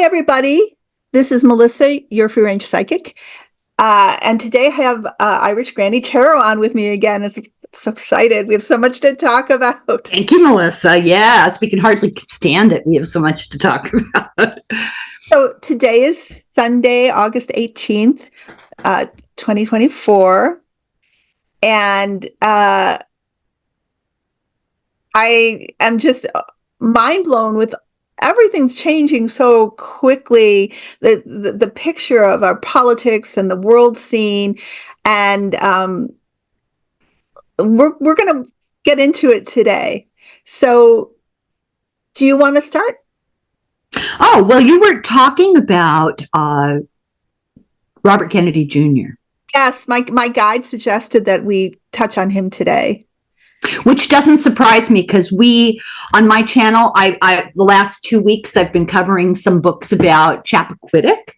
everybody. This is Melissa, your free range psychic. And today I have Irish Granny Tarot on with me again. I'm so excited. We have so much to talk about. Thank you, Melissa. Yes, we can hardly stand it. We have so much to talk about. So today is Sunday, August 18th, 2024. And I am just mind blown with everything's changing so quickly. The picture of our politics and the world scene, and we're going to get into it today. So, do you want to start? Oh, well, you were talking about Robert Kennedy Jr. Yes, my guide suggested that we touch on him today. Which doesn't surprise me because on my channel, the last 2 weeks, I've been covering some books about Chappaquiddick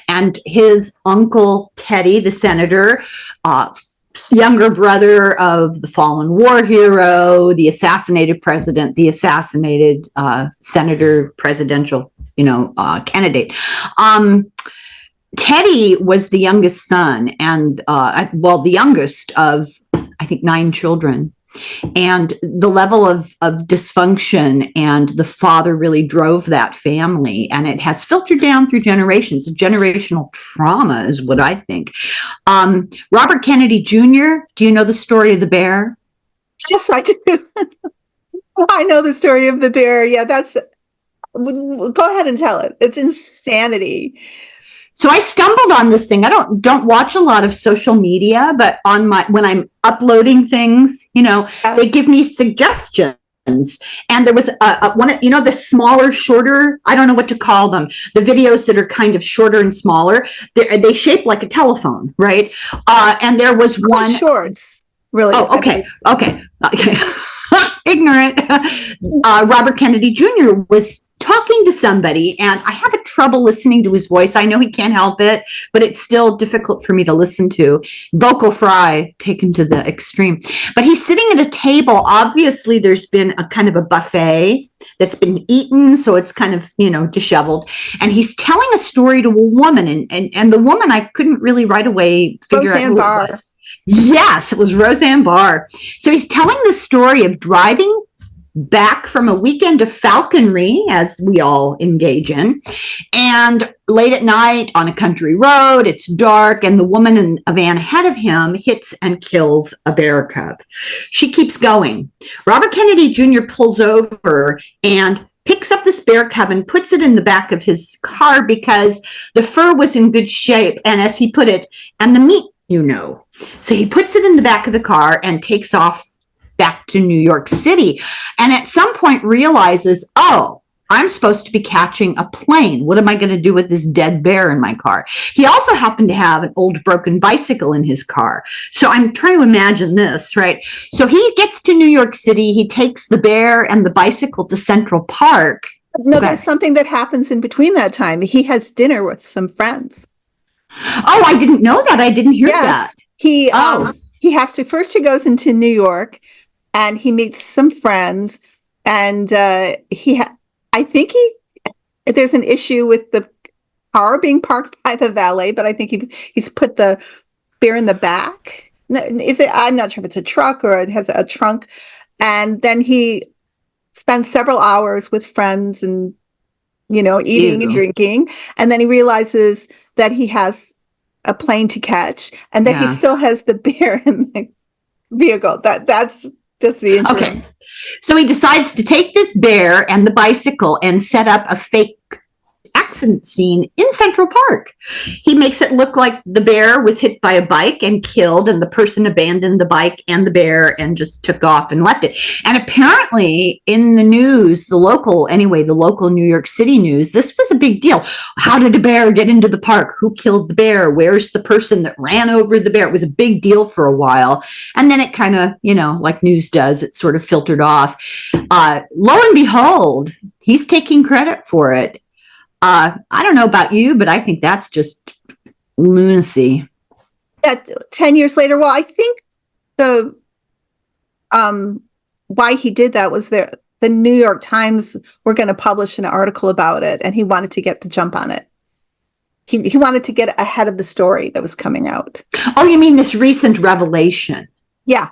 and his uncle Teddy, the senator, younger brother of the fallen war hero, the assassinated president, the assassinated senator, presidential, candidate. Teddy was the youngest son and, the youngest of, I think, 9 children. And the level of dysfunction and the father really drove that family, and it has filtered down through generations. Generational trauma is what I think. Robert Kennedy Jr., do you know the story of the bear? Yes, I do. I know the story of the bear. Yeah, go ahead and tell it. It's insanity. So I stumbled on this thing. I don't watch a lot of social media, but when I'm uploading things, they give me suggestions. And there was one, the smaller, shorter, I don't know what to call them, the videos that are kind of shorter and smaller. They shape like a telephone, right? And there was one shorts, really. Oh, okay. Ignorant. Robert Kennedy Jr. was talking to somebody, and I have trouble listening to his voice. I know he can't help it, but it's still difficult for me to listen to. Vocal fry taken to the extreme. But he's sitting at a table. Obviously, there's been a kind of a buffet that's been eaten, so it's kind of, disheveled. And he's telling a story to a woman, and the woman, I couldn't really right away figure out who it was. Yes, it was Roseanne Barr. So he's telling the story of driving back from a weekend of falconry, as we all engage in, and late at night on a country road, it's dark, and the woman in a van ahead of him hits and kills a bear cub. She keeps going. Robert Kennedy Jr. pulls over and picks up this bear cub and puts it in the back of his car because the fur was in good shape, and as he put it, and the meat, So he puts it in the back of the car and takes off back to New York City. And at some point realizes, I'm supposed to be catching a plane. What am I going to do with this dead bear in my car? He also happened to have an old broken bicycle in his car. So I'm trying to imagine this, right? So he gets to New York City. He takes the bear and the bicycle to Central Park. No, there's something that happens in between that time. He has dinner with some friends. Oh, I didn't know that. I didn't hear that. He has to, first he goes into New York and he meets some friends, and there's an issue with the car being parked by the valet, but I think he's put the bear in the back. I'm not sure if it's a truck or it has a trunk. And then he spends several hours with friends and, eating and drinking. And then he realizes that he has a plane to catch, and that he still has the bear in the vehicle. That's just the intro. Okay. So he decides to take this bear and the bicycle and set up a fake accident scene in Central Park. He makes it look like the bear was hit by a bike and killed, and the person abandoned the bike and the bear and just took off and left it. And apparently in the news, the local New York City news, this was a big deal. How did a bear get into the park? Who killed the bear? Where's the person that ran over the bear? It was a big deal for a while. And then it kind of, like news does, it sort of filtered off. Lo and behold, he's taking credit for it. I don't know about you, but I think that's just lunacy. 10 years later, well, I think the why he did that was the New York Times were going to publish an article about it, and he wanted to get the jump on it. He wanted to get ahead of the story that was coming out. Oh, you mean this recent revelation? Yeah.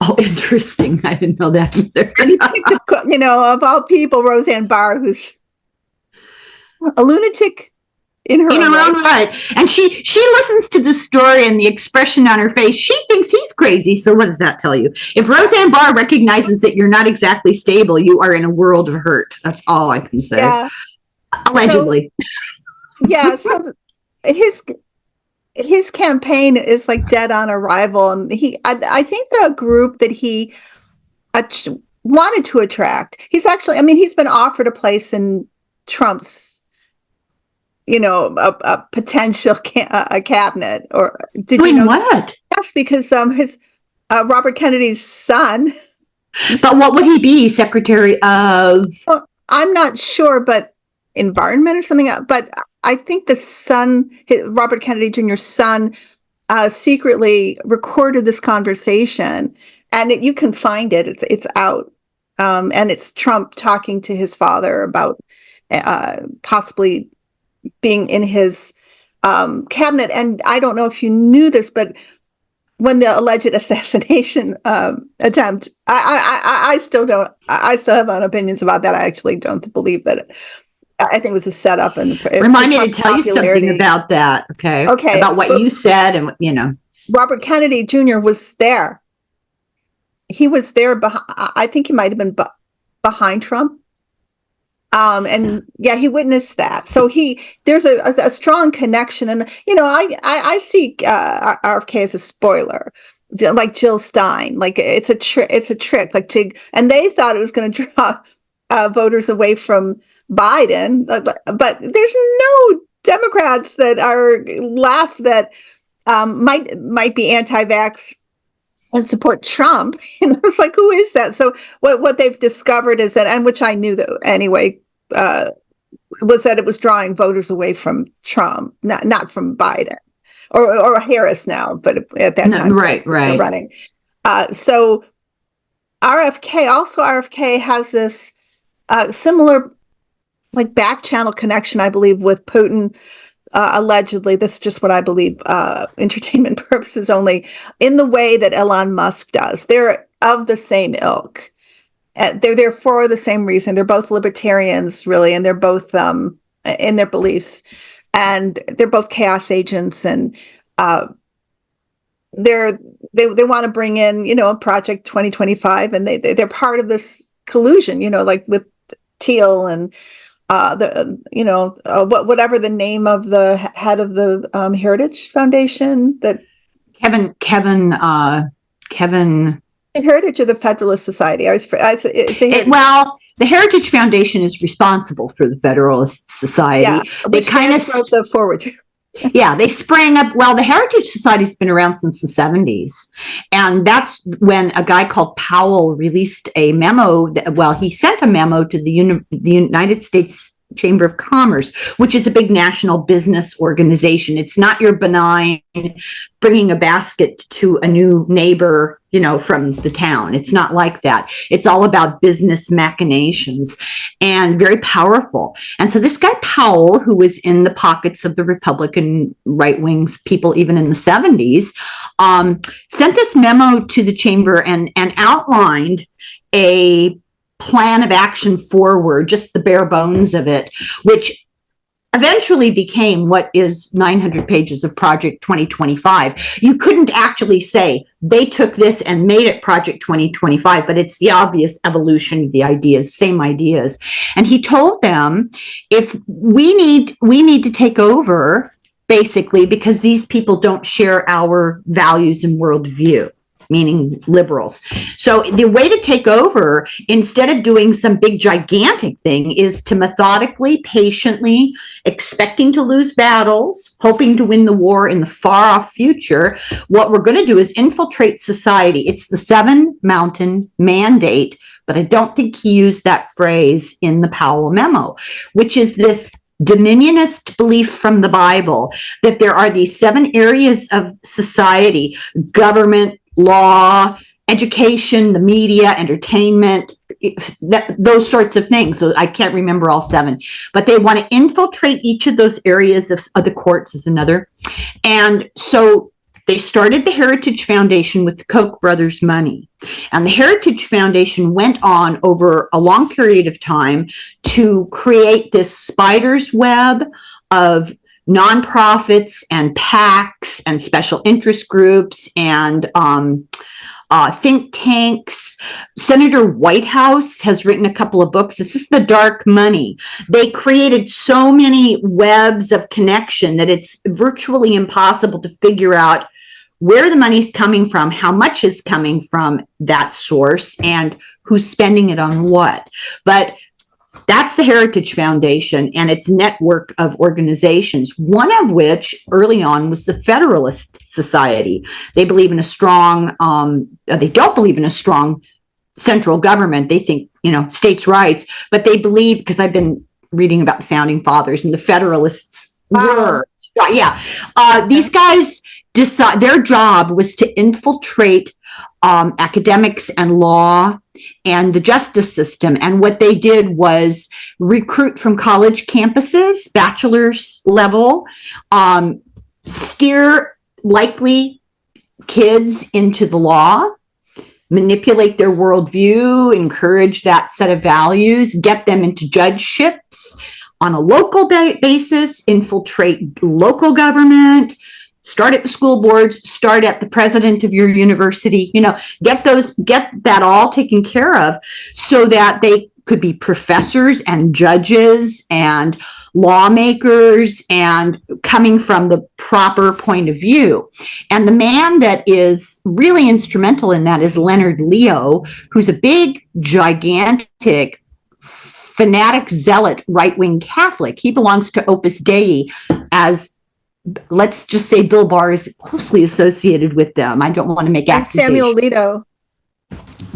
Oh, interesting. I didn't know that either. And he picked, of all people, Roseanne Barr, who's a lunatic in her own right. And she listens to the story and the expression on her face. She thinks he's crazy. So what does that tell you? If Roseanne Barr recognizes that you're not exactly stable, you are in a world of hurt. That's all I can say. Yeah. Allegedly. So his campaign is like dead on arrival, and I think the group that he wanted to attract, he's been offered a place in Trump's, a potential cabinet. Or did Doing you know what? Yes, because his Robert Kennedy's son. But what would he be? Secretary of? Well, I'm not sure, but environment or something. But I think the son, Robert Kennedy Jr.'s son, secretly recorded this conversation, and you can find it. It's out, and it's Trump talking to his father about possibly being in his cabinet. And I don't know if you knew this, but when the alleged assassination attempt, I still don't. I still have my own opinions about that. I actually don't believe that. I think it was a setup. And remind me to tell you something about that. Okay. About what you said, and Robert Kennedy Jr. was there. He was there. I think he might have been behind Trump. And yeah, he witnessed that. So there's a strong connection, and I see RFK as a spoiler, like Jill Stein. Like it's a trick. Like and they thought it was going to draw voters away from Biden, but there's no Democrats that laugh that might be anti-vax and support Trump. It's like, who is that? So what they've discovered is that, and which I knew that anyway, was that it was drawing voters away from Trump, not from Biden or Harris now, but at that time, right, running. So RFK has this similar, like, back channel connection, I believe, with Putin. Allegedly, this is just what I believe, entertainment purposes only, in the way that Elon Musk does. They're of the same ilk. They're there for the same reason. They're both libertarians, really, and they're both in their beliefs, and they're both chaos agents, and they want to bring in, Project 2025, and they're part of this collusion, like with Thiel and whatever the name of the head of the Heritage Foundation, that Kevin Heritage of the Federalist Society. The Heritage Foundation is responsible for the Federalist Society. Yeah, they kind of wrote the forward. Yeah, they sprang up. Well, the Heritage Society's been around since the 70s. And that's when a guy called Powell released a memo. He sent a memo to the United States Chamber of Commerce, which is a big national business organization. It's not your benign bringing a basket to a new neighbor, from the town. It's not like that. It's all about business machinations, and very powerful. And so this guy Powell, who was in the pockets of the Republican right-wing people even in the 70s, sent this memo to the chamber and outlined a plan of action forward, just the bare bones of it, which eventually became what is 900 pages of Project 2025. You couldn't actually say they took this and made it Project 2025, but it's the obvious evolution of the ideas, same ideas. And he told them, if we need to take over, basically, because these people don't share our values and worldview, meaning liberals. So the way to take over, instead of doing some big gigantic thing, is to methodically, patiently, expecting to lose battles, hoping to win the war in the far off future. What we're going to do is infiltrate society. It's the 7 Mountain Mandate, but I don't think he used that phrase in the Powell memo, which is this dominionist belief from the Bible that there are these 7 areas of society: government, law, education, the media, entertainment, those sorts of things. So I can't remember all 7, but they want to infiltrate each of those areas of the courts is another. And so they started the Heritage Foundation with the Koch brothers' money. And the Heritage Foundation went on over a long period of time to create this spider's web of nonprofits and PACs and special interest groups and think tanks. Senator Whitehouse has written a couple of books. This is The Dark Money. They created so many webs of connection that it's virtually impossible to figure out where the money's coming from, how much is coming from that source, and who's spending it on what. But that's the Heritage Foundation and its network of organizations, one of which early on was the Federalist Society. They believe in a strong, they don't believe in a strong central government. They think, states' rights, but they believe, because I've been reading about the founding fathers and the Federalists were, these guys decide their job was to infiltrate academics and law and the justice system. And what they did was recruit from college campuses, bachelor's level, steer likely kids into the law, manipulate their worldview, encourage that set of values, get them into judgeships on a local basis, infiltrate local government, start at the school boards, start at the president of your university, get that all taken care of so that they could be professors and judges and lawmakers and coming from the proper point of view. And the man that is really instrumental in that is Leonard Leo, who's a big, gigantic, fanatic, zealot, right-wing Catholic. He belongs to Opus Dei, as let's just say Bill Barr is closely associated with them. I don't want to make accusations. Samuel Alito.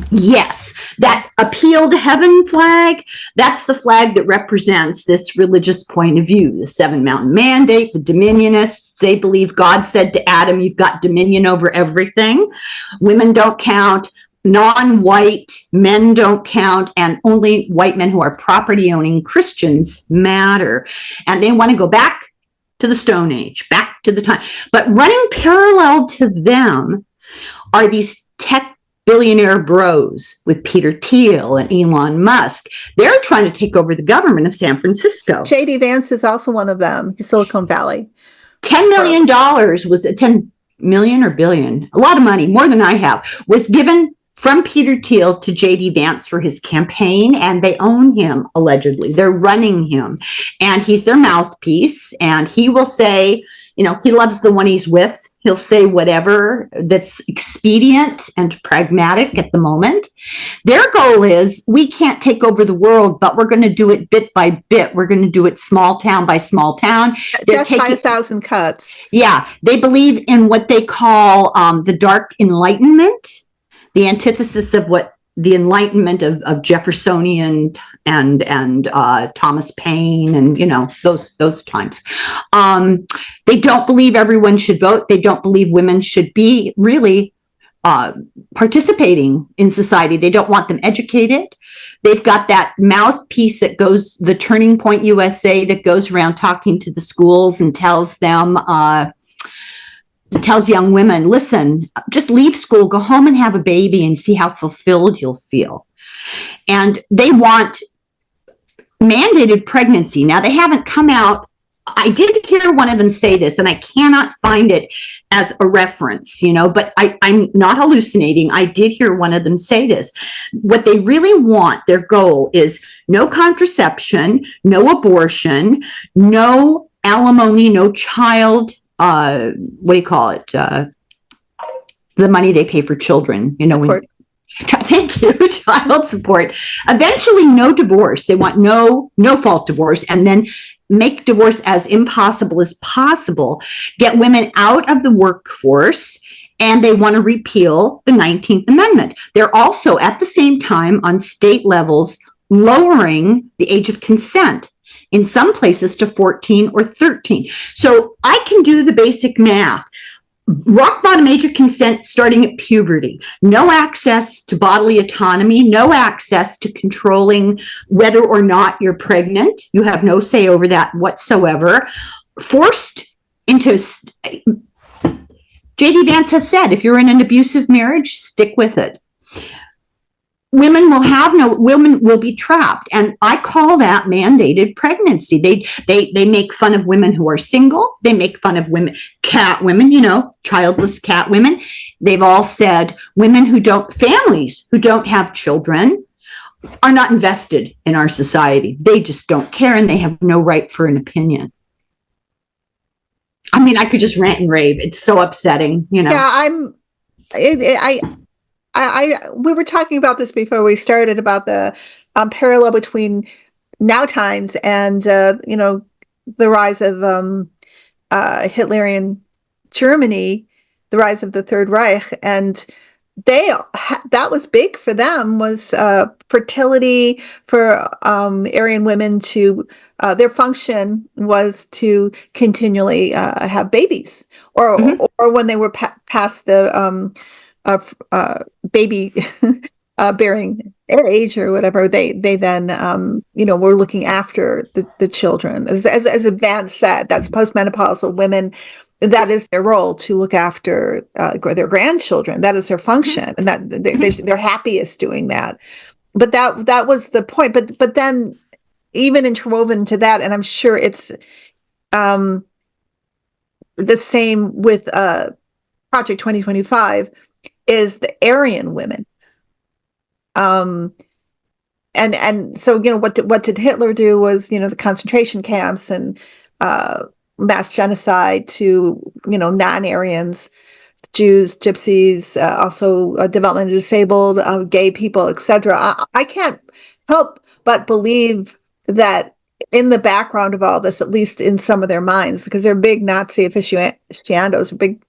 Yes, that appeal to heaven flag, that's the flag that represents this religious point of view. The Seven Mountain Mandate, the Dominionists, they believe God said to Adam, you've got dominion over everything. Women don't count. Non-white men don't count, and only white men who are property-owning Christians matter. And they want to go back to the Stone Age, back to the time. But running parallel to them are these tech billionaire bros with Peter Thiel and Elon Musk. They're trying to take over the government of San Francisco. J.D. Vance is also one of them, Silicon Valley. $10 million was a 10 million or billion, a lot of money, more than I have, was given from Peter Thiel to J.D. Vance for his campaign, and they own him, allegedly. They're running him, and he's their mouthpiece, and he will say, he loves the one he's with. He'll say whatever that's expedient and pragmatic at the moment. Their goal is, we can't take over the world, but we're going to do it bit by bit. We're going to do it small town by small town. Death by 1,000 cuts. Yeah. They believe in what they call the Dark Enlightenment, the antithesis of what the Enlightenment of Jeffersonian and Thomas Paine and those times. They don't believe everyone should vote. They don't believe women should be really participating in society. They don't want them educated. They've got that mouthpiece that goes, the Turning Point USA, that goes around talking to the schools and tells them, tells young women, listen, just leave school, go home and have a baby and see how fulfilled you'll feel. And they want mandated pregnancy. Now, they haven't come out. I did hear one of them say this, and I cannot find it as a reference, but I'm not hallucinating. I did hear one of them say this. What they really want, their goal is no contraception, no abortion, no alimony, no child what do you call it? The money they pay for children, thank you, child support. Eventually, no divorce. They want no fault divorce, and then make divorce as impossible as possible. Get women out of the workforce, and they want to repeal the 19th Amendment. They're also, at the same time, on state levels, lowering the age of consent. In some places to 14 or 13. So I can do the basic math. rock bottom age of consent starting at puberty, no access to bodily autonomy, no access to controlling whether or not you're pregnant. You have no say over that whatsoever. Forced into, JD Vance has said, if you're in an abusive marriage, stick with it. Women will be trapped. And I call that mandated pregnancy. They make fun of women who are single. They make fun of cat women, childless cat women. They've all said families who don't have children are not invested in our society. They just don't care and they have no right for an opinion. I mean, I could just rant and rave. It's so upsetting, Yeah, we were talking about this before we started about the parallel between now times and the rise of Hitlerian Germany, the rise of the Third Reich, and that was big for them, was fertility for Aryan women to their function was to continually have babies, or when they were past the baby bearing age or whatever, they then were looking after the children. As Vance said, that's postmenopausal women. That is their role, to look after their grandchildren. That is their function, and that they're happiest doing that. But that was the point. But then even interwoven into that, and I'm sure it's the same with Project 2025, is the Aryan women. And so what did Hitler do was the concentration camps and mass genocide to non-Aryans, Jews, Gypsies, also developmentally disabled, gay people, etc. I can't help but believe that in the background of all this, at least in some of their minds, because they're big Nazi aficionados, big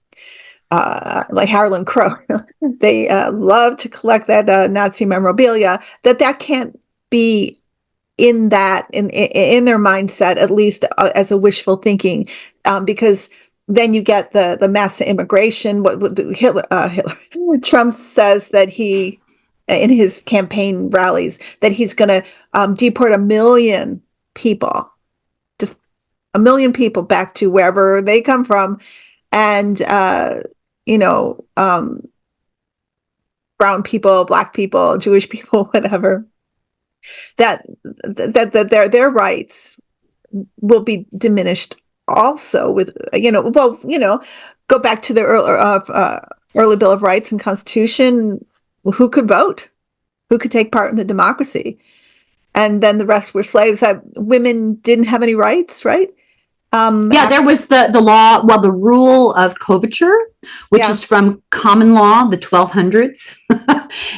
like Harlan Crow, they love to collect that Nazi memorabilia. That can't be in their mindset, at least as a wishful thinking, because then you get the mass immigration. What Hitler Trump says that he, in his campaign rallies, that he's going to deport 1 million people, just 1 million people back to wherever they come from, and brown people, black people, Jewish people, whatever. That their rights will be diminished also with go back to the early Bill of Rights and Constitution. Who could vote? Who could take part in the democracy? And then the rest were slaves. Women didn't have any rights, right? There was the law, the rule of coverture, which is from common law, the 1200s.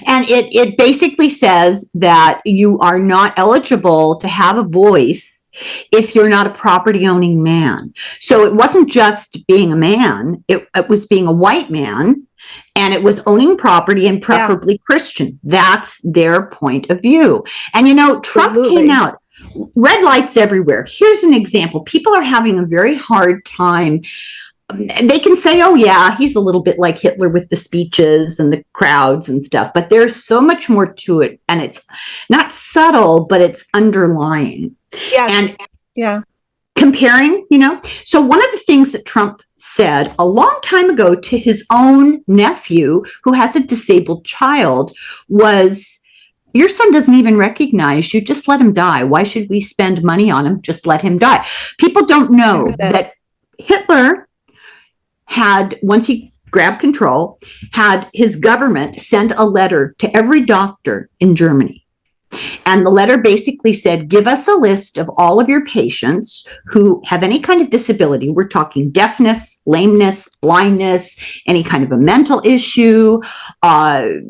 And it basically says that you are not eligible to have a voice if you're not a property owning man. So it wasn't just being a man, it was being a white man, and it was owning property and preferably Christian. That's their point of view. And Trump came out. Red lights everywhere. Here's an example. People are having a very hard time. They can say, oh, yeah, he's a little bit like Hitler with the speeches and the crowds and stuff. But there's so much more to it. And it's not subtle, but it's underlying. Yeah. Comparing, So one of the things that Trump said a long time ago to his own nephew, who has a disabled child, was, your son doesn't even recognize you. Just let him die. Why should we spend money on him? Just let him die. People don't know that Hitler had, once he grabbed control, had his government send a letter to every doctor in Germany. And the letter basically said, give us a list of all of your patients who have any kind of disability. We're talking deafness, lameness, blindness, any kind of a mental issue. I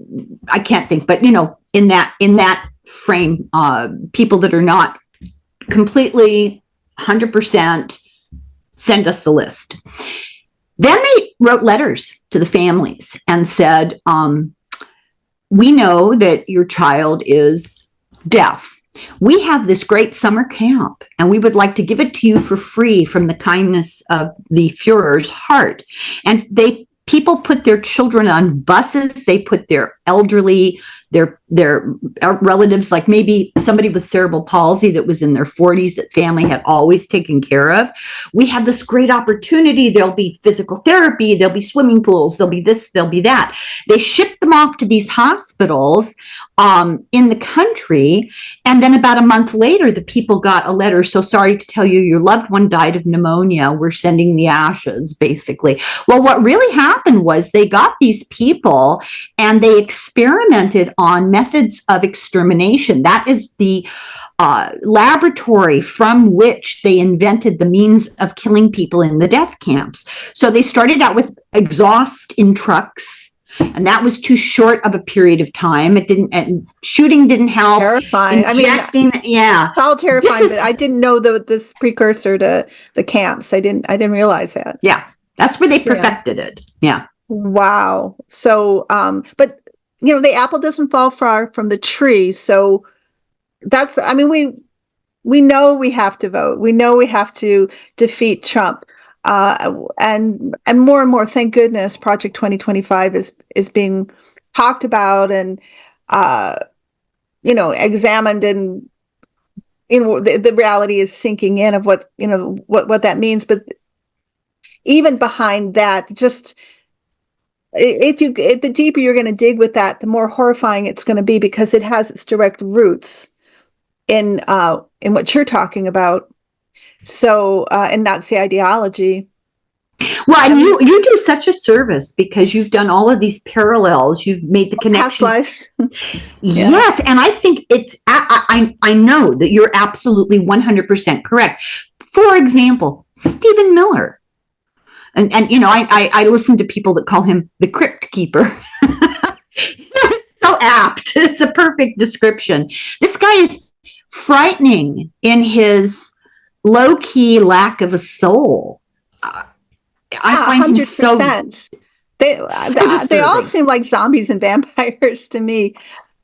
can't think, but in that frame, people that are not completely 100%, send us the list. Then they wrote letters to the families and said, we know that your child is deaf. We have this great summer camp, and we would like to give it to you for free from the kindness of the Führer's heart. And people put their children on buses. They put their elderly, their relatives, like maybe somebody with cerebral palsy that was in their 40s that family had always taken care of. We have this great opportunity. There'll be physical therapy. There'll be swimming pools. There'll be this. There'll be that. They ship them off to these hospitals in the country. And then about a month later, the people got a letter. So sorry to tell you, your loved one died of pneumonia. We're sending the ashes, basically. Well, what really happened was they got these people and they experimented on methods of extermination. That is the laboratory from which they invented the means of killing people in the death camps. So they started out with exhaust in trucks. And that was too short of a period of time. It didn't, and shooting didn't help. Terrifying. Injecting, it's all terrifying, but I didn't know this precursor to the camps. I didn't realize that. Yeah. That's where they perfected it. Yeah. Wow. So, but the apple doesn't fall far from the tree. So we know we have to vote. We know we have to defeat Trump. And more, thank goodness, Project 2025 is being talked about and, examined, and, the reality is sinking in of what that means. But even behind that, just if the deeper you're going to dig with that, the more horrifying it's going to be, because it has its direct roots in what you're talking about. So, and that's the ideology. Well, and you do such a service because you've done all of these parallels. You've made the connection. Past lives. Yes. And I think I know that you're absolutely 100% correct. For example, Stephen Miller. And I listen to people that call him the crypt keeper. It's so apt. It's a perfect description. This guy is frightening in his low-key lack of a soul. I find 100%. Him so they all seem like zombies and vampires to me.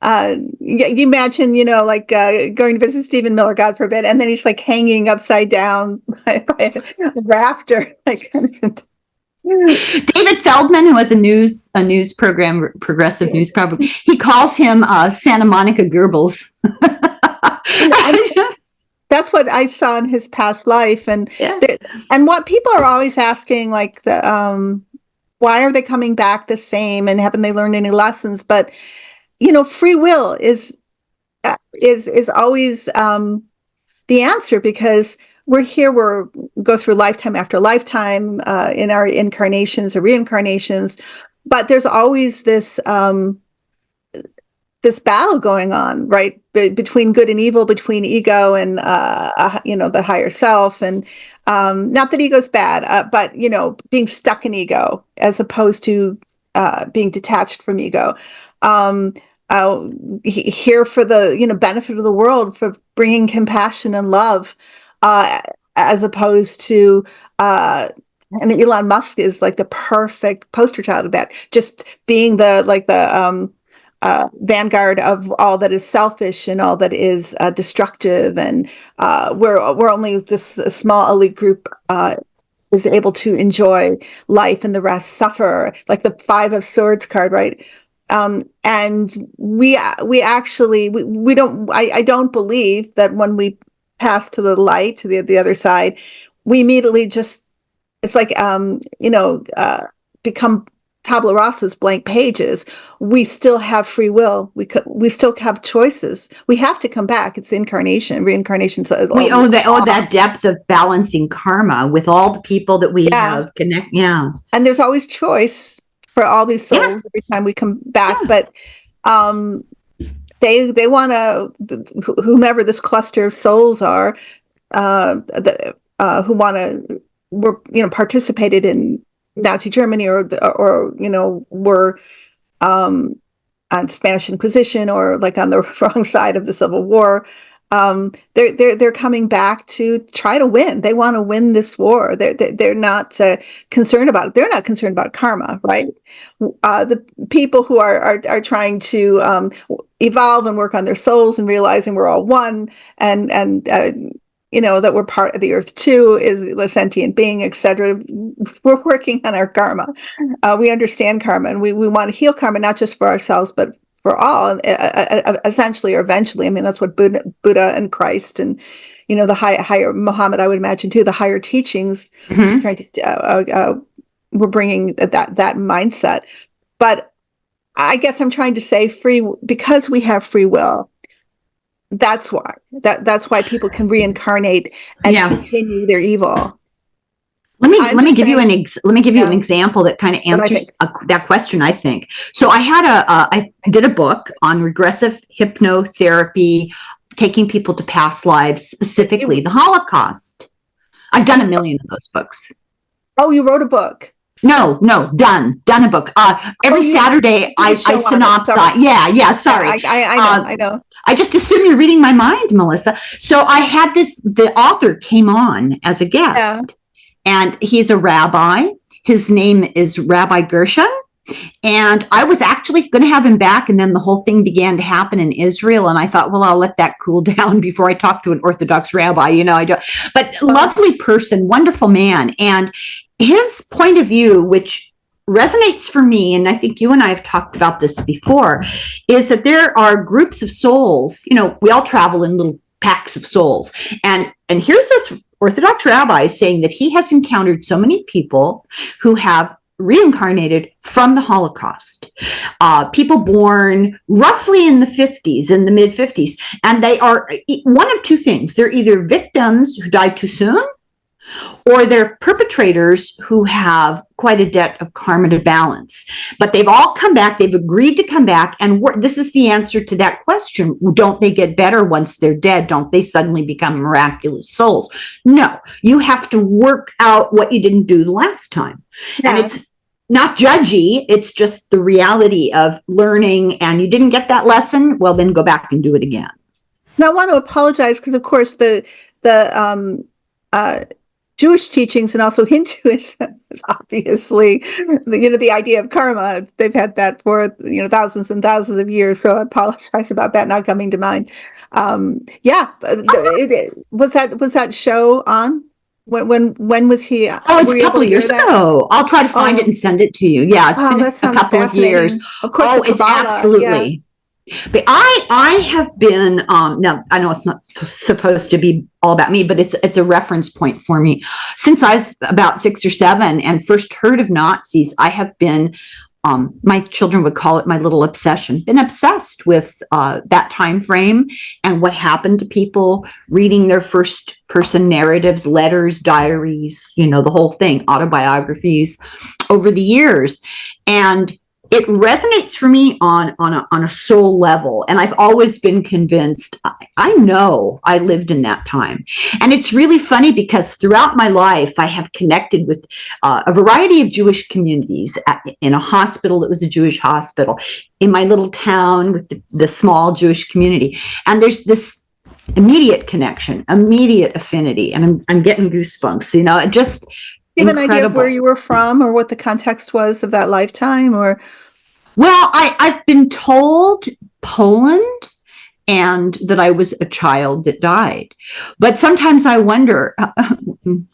You imagine, going to visit Stephen Miller, God forbid, and then he's like hanging upside down by a rafter. David Feldman, who has a news program, progressive news program, he calls him Santa Monica Goebbels. That's what I saw in his past life, and what people are always asking, like why are they coming back the same, and haven't they learned any lessons? But free will is always the answer, because we're here, go through lifetime after lifetime in our incarnations or reincarnations, but there's always this battle going on, right, between good and evil, between ego and the higher self, and not that ego's bad, but being stuck in ego as opposed to being detached from ego. Here for the benefit of the world, for bringing compassion and love, as opposed to and Elon Musk is like the perfect poster child of that, just being the vanguard of all that is selfish and all that is destructive, and we're only just a small elite group is able to enjoy life, and the rest suffer, like the Five of Swords card, right? And we actually don't. I don't believe that when we pass to the light, to the other side, we immediately just, it's like become tabula rasa's, blank pages. We still have free will. We still have choices. We have to come back. It's incarnation, reincarnation. We owe that depth of balancing karma with all the people that we have connect. Yeah, and there's always choice for all these souls every time we come back. But they want to, whomever this cluster of souls are, who want to, participated in Nazi Germany, or were on Spanish Inquisition, or like on the wrong side of the Civil War. They're coming back to try to win. They want to win this war. They're not concerned about it. They're not concerned about karma, right? The people who are trying to evolve and work on their souls and realizing we're all one, and that we're part of the earth too, is a sentient being, etc. We're working on our karma. We understand karma, and we want to heal karma, not just for ourselves, but for all, essentially or eventually. I mean, that's what Buddha and Christ and, the higher Muhammad, I would imagine too, the higher teachings, trying to, we're bringing that mindset. But I guess I'm trying to say because we have free will. That's why people can reincarnate and continue their evil. Let me give you an example that kind of answers that question, I think. So I did a book on regressive hypnotherapy, taking people to past lives, specifically the Holocaust. I've done a million of those books. Oh, you wrote a book? No, done a book. Every Saturday I synopsize. Yeah. Sorry. I know. I just assume you're reading my mind, Melissa. So I had the author came on as a guest, and he's a rabbi. His name is Rabbi Gershon. And I was actually going to have him back, and then the whole thing began to happen in Israel. And I thought, well, I'll let that cool down before I talk to an Orthodox rabbi. I don't. But lovely person, wonderful man, and his point of view, which resonates for me, and I think you and I have talked about this before, is that there are groups of souls. We all travel in little packs of souls, and here's this Orthodox rabbi saying that he has encountered so many people who have reincarnated from the Holocaust, people born roughly in the 50s, in the mid 50s, and they are one of two things. They're either victims who died too soon, or they're perpetrators who have quite a debt of karma to balance. But they've all come back. They've agreed to come back. And this is the answer to that question. Don't they get better once they're dead? Don't they suddenly become miraculous souls? No, you have to work out what you didn't do the last time. Yeah. And it's not judgy. It's just the reality of learning. And you didn't get that lesson. Well, then go back and do it again. Now, I want to apologize because, of course, the Jewish teachings and also Hinduism is obviously, the idea of karma. They've had that for, thousands and thousands of years. So I apologize about that not coming to mind. Was that show on? When was he? Oh, it's a couple of years ago. I'll try to find it and send it to you. Yeah, it's been a couple of years. Of course, it's absolutely. Yeah. But I have been now I know it's not supposed to be all about me, but it's a reference point for me. Since I was about 6 or 7 and first heard of Nazis, I have been my children would call it my little obsession, been obsessed with that time frame and what happened to people, reading their first person narratives, letters, diaries, the whole thing, autobiographies over the years. And it resonates for me on a soul level. And I've always been convinced, I know I lived in that time. And it's really funny because throughout my life, I have connected with a variety of Jewish communities in a hospital that was a Jewish hospital, in my little town with the small Jewish community. And there's this immediate connection, immediate affinity. And I'm getting goosebumps, just do you have an idea of where you were from or what the context was of that lifetime? Or well, I've been told Poland and that I was a child that died. But sometimes I wonder,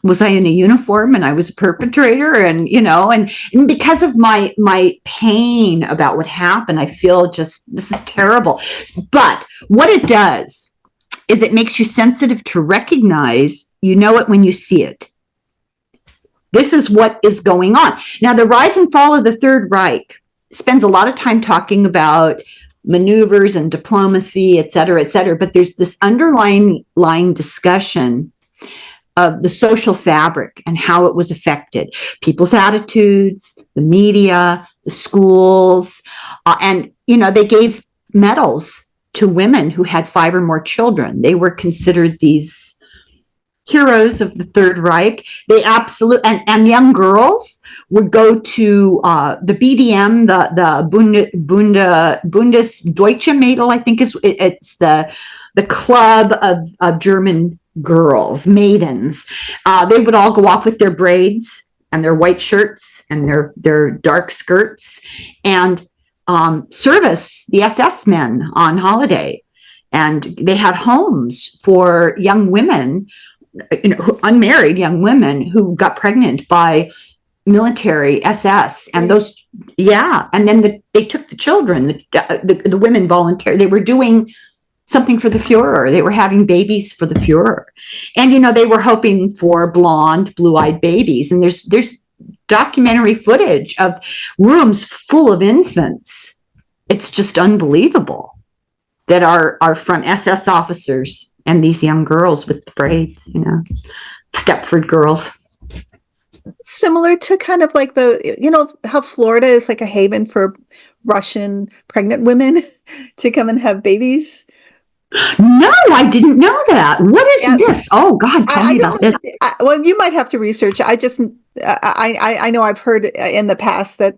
was I in a uniform and I was a perpetrator? And, and because of my pain about what happened, I feel this is terrible. But what it does is it makes you sensitive to recognize, it when you see it. This is what is going on. Now, the rise and fall of the Third Reich spends a lot of time talking about maneuvers and diplomacy, et cetera, but there's this underlying discussion of the social fabric and how it was affected, people's attitudes, the media, the schools, and, they gave medals to women who had 5 or more children. They were considered these heroes of the Third Reich. They absolutely, and young girls would go to the BDM, the Bundesdeutsche Mädel, I think it's the club of German girls, maidens. They would all go off with their braids and their white shirts and their dark skirts. And service the SS men on holiday. And they had homes for young women, unmarried young women who got pregnant by military SS. And those, yeah. And then they took the children, the women volunteered. They were doing something for the Fuhrer. They were having babies for the Fuhrer. And, they were hoping for blonde, blue-eyed babies. And there's documentary footage of rooms full of infants. It's just unbelievable that our front SS officers and these young girls with the braids, Stepford girls. Similar to kind of like how Florida is like a haven for Russian pregnant women to come and have babies. No, I didn't know that. What is this? Oh God, tell me about this. Well, you might have to research. I know I've heard in the past that,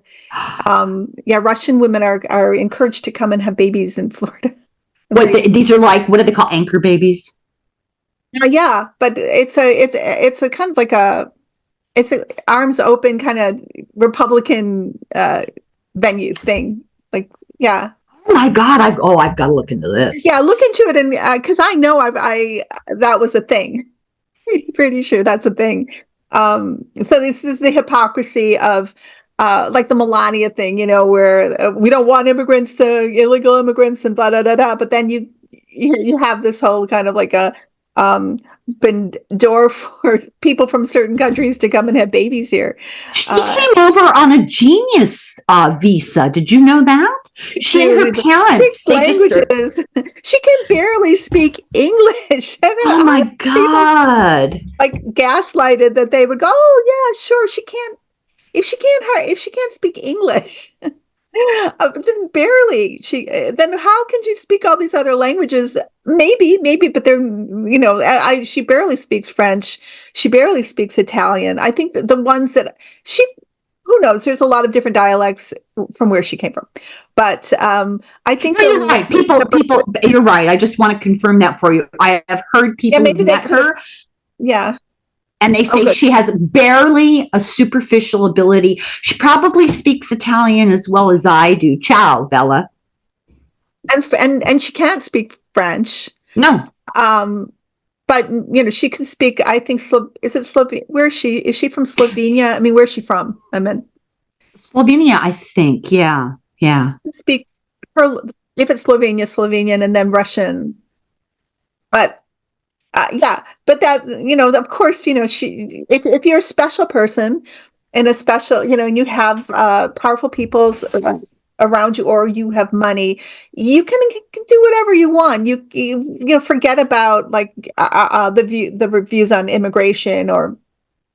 Russian women are encouraged to come and have babies in Florida. These are like, what do they call anchor babies? Yeah, but it's a kind of like it's an arms open kind of Republican venue thing. Like, yeah. Oh my God! I've got to look into this. Yeah, look into it, and because I know that was a thing. Pretty sure that's a thing. So this is the hypocrisy of like the Melania thing, where we don't want immigrants illegal immigrants and blah, blah, blah, blah. But then you have this whole kind of like a open door for people from certain countries to come and have babies here. She came over on a genius visa. Did you know that? She and her parents. She can barely speak English. Oh my God! Like gaslighted that they would go, oh yeah, sure. She can't. If she can't speak English, just barely. Then how can she speak all these other languages? Maybe, but they're she barely speaks French. She barely speaks Italian. I think that the ones that who knows? There's a lot of different dialects from where she came from, but I think you're right. People. You're right. I just want to confirm that for you. I have heard people who've met her. Yeah. And they say she has barely a superficial ability. She probably speaks Italian as well as I do. Ciao, Bella. And she can't speak French. No. But she can speak. I think is it Slovenia? Where is she? Is she from Slovenia? I mean, where's she from? I meant Slovenia. I think. Yeah. Speak her if it's Slovenian, and then Russian. But. But that, of course, she, if you're a special person and a special, and you have powerful people around you, or you have money, you can do whatever you want. You forget about like the reviews on immigration or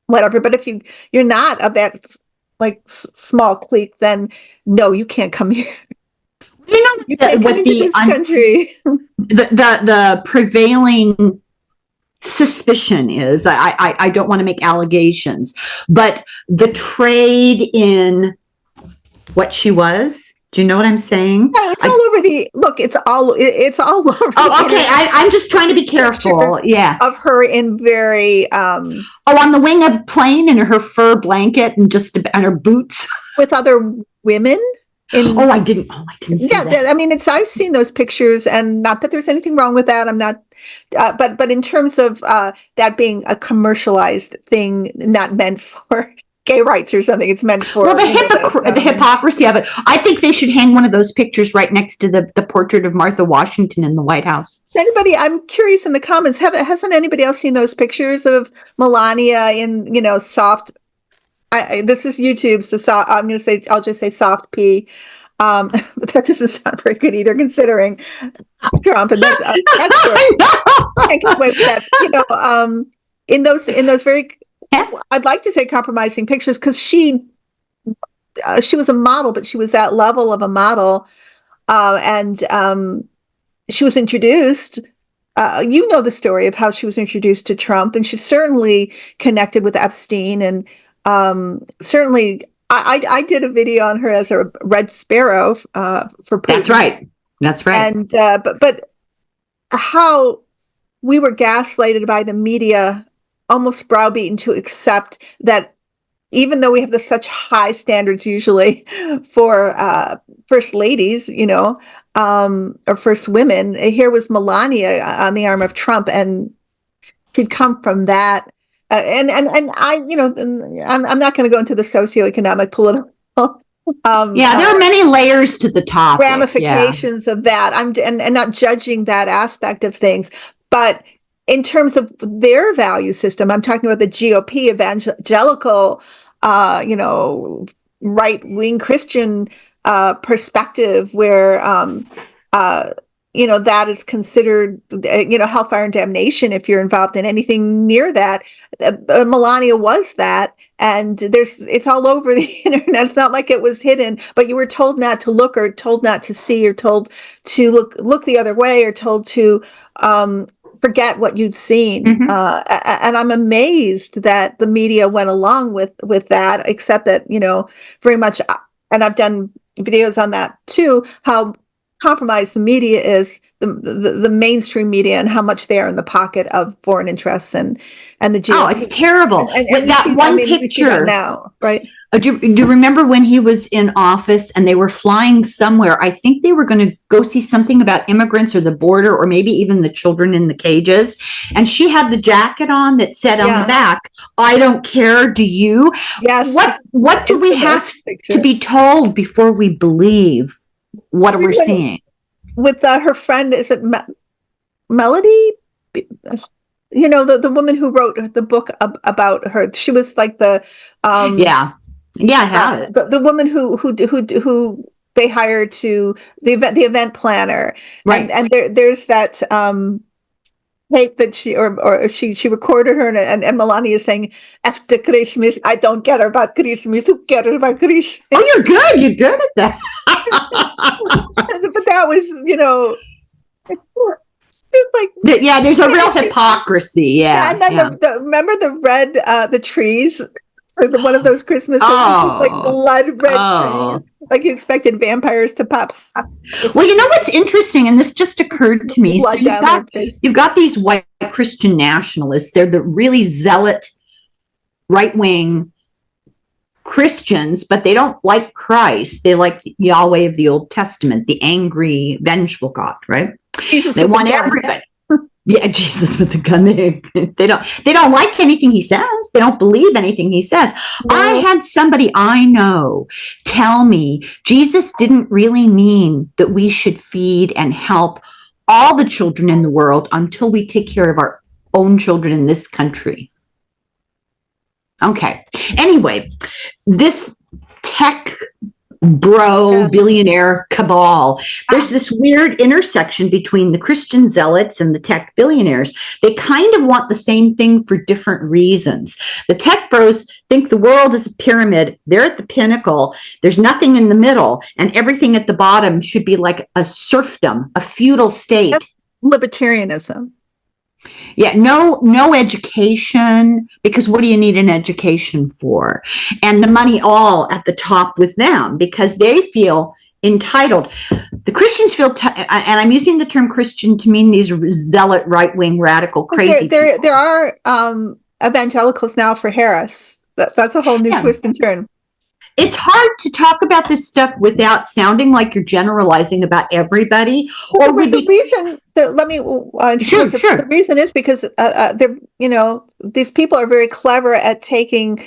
whatever. But if you're not of that like small clique, then no, you can't come here. You can't come into this country. The prevailing suspicion is, I don't want to make allegations, but the trade in what she was. Do you know what I'm saying? No, it's all over it's all over. Oh, okay. I'm just trying to be careful. Yeah. Of her in very on the wing of a plane in her fur blanket and and her boots with other women. I didn't see that. I mean, I've seen those pictures, and not that there's anything wrong with that. I'm not, but in terms of that being a commercialized thing, not meant for gay rights or something, it's meant for the hypocrisy of it. I think they should hang one of those pictures right next to the portrait of Martha Washington in the White House. I'm curious in the comments, hasn't anybody else seen those pictures of Melania in soft? This is YouTube, so I'll just say soft P. But that doesn't sound very good either, considering Trump. And that's good. I can't wait for that. In those very, I'd like to say compromising pictures, because she was a model, but she was that level of a model, and she was introduced. The story of how she was introduced to Trump, and she's certainly connected with Epstein, and certainly I did a video on her as a Red Sparrow for Putin. That's right. And but how we were gaslighted by the media, almost browbeaten to accept that even though we have such high standards usually for first ladies, or first women, here was Melania on the arm of Trump, and she'd come from that. And I, I'm not going to go into the socioeconomic, political. There are many layers to the topic. Ramifications of that. And not judging that aspect of things, but in terms of their value system, I'm talking about the GOP evangelical, right-wing Christian perspective, where that is considered, hellfire and damnation if you're involved in anything near that. Melania was that, and it's all over the internet. It's not like it was hidden, but you were told not to look, or told not to see, or told to look the other way, or told to forget what you'd seen. And I'm amazed that the media went along with that, except that, very much, and I've done videos on that too, how compromised the media is, the mainstream media, and how much they are in the pocket of foreign interests and the GOP. Oh, it's terrible. And that one picture now, right? Do you remember when he was in office and they were flying somewhere? I think they were going to go see something about immigrants or the border, or maybe even the children in the cages. And she had the jacket on that said on the back, "I don't care, do you?" Yes. What do we have to be told before we believe what we're seeing? With her friend, is it Melody? The woman who wrote the book about her. She was like the I have it. The woman who they hired to the event planner, right? And there's that tape that she recorded her, and Melania is saying, "After Christmas, I don't care about Christmas. Who cares about Christmas?" Oh, you're good at that. But that was, it's like, there's a real hypocrisy. And then remember the red the trees. Or one of those Christmas like blood red trees, like you expected vampires to pop. Well, you know what's interesting, and this just occurred to me. So you've got these white Christian nationalists. They're the really zealot right-wing Christians, but they don't like Christ. They like Yahweh of the Old Testament, the angry, vengeful God, right? They want everybody. Yeah, Jesus with the gun. They don't like anything he says. They don't believe anything he says. No. I had somebody I know tell me Jesus didn't really mean that we should feed and help all the children in the world until we take care of our own children in this country. Okay. Anyway, this tech billionaire cabal, there's this weird intersection between the Christian zealots and the tech billionaires. They kind of want the same thing for different reasons. The tech bros think the world is a pyramid. They're at the pinnacle. There's nothing in the middle, and everything at the bottom should be like a serfdom, a feudal state. That's libertarianism. Yeah, no education, because what do you need an education for? And the money all at the top with them, because they feel entitled. The Christians feel, and I'm using the term Christian to mean these zealot, right-wing, radical, crazy people. There are evangelicals now for Harris. That's a whole new twist and turn. It's hard to talk about this stuff without sounding like you're generalizing about everybody. Or the reason that, let me sure. The reason is because these people are very clever at taking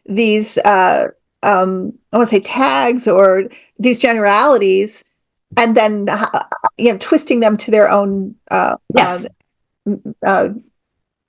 these I want to say tags or these generalities, and then twisting them to their own ends.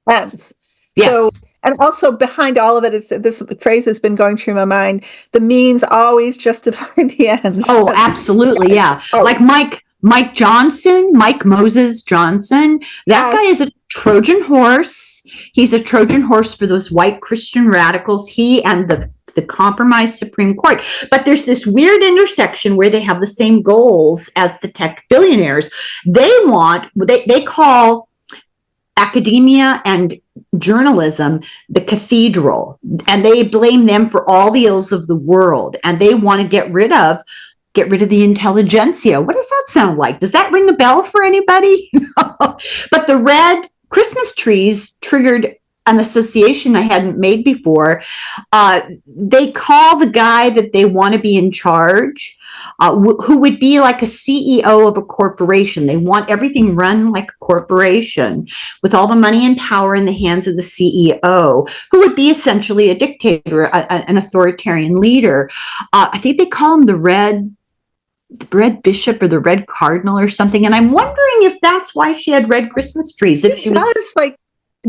Yes. So. And also behind all of it is this phrase has been going through my mind: the means always justify the ends. Oh, absolutely, yeah. Like Mike Moses Johnson. That guy is a Trojan horse. He's a Trojan horse for those white Christian radicals. He and the compromised Supreme Court. But there's this weird intersection where they have the same goals as the tech billionaires. They call academia and journalism the cathedral, and they blame them for all the ills of the world, and they want to get rid of the intelligentsia. What does that sound like? Does that ring a bell for anybody? But the red Christmas trees triggered an association I hadn't made before. They call the guy that they want to be in charge, who would be like a CEO of a corporation. They want everything run like a corporation with all the money and power in the hands of the CEO, who would be essentially a dictator, an authoritarian leader. I think they call him the Red Bishop or the Red Cardinal or something. And I'm wondering if that's why she had red Christmas trees. If she was like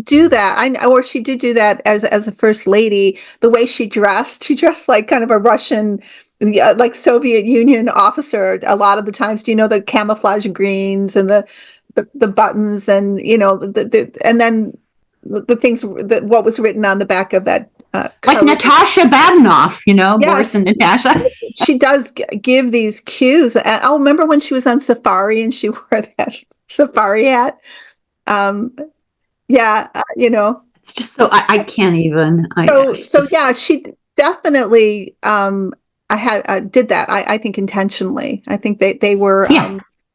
do that. Or she did do that as a first lady. The way she dressed like kind of a Russian, like Soviet Union officer. A lot of the times, do you know the camouflage greens and the buttons and and then the things what was written on the back of that. Like Natasha Badenoff, Boris and Natasha. She does give these cues. I'll remember when she was on Safari and she wore that safari hat. It's just so I can't even. She definitely did that. I think intentionally. I think they were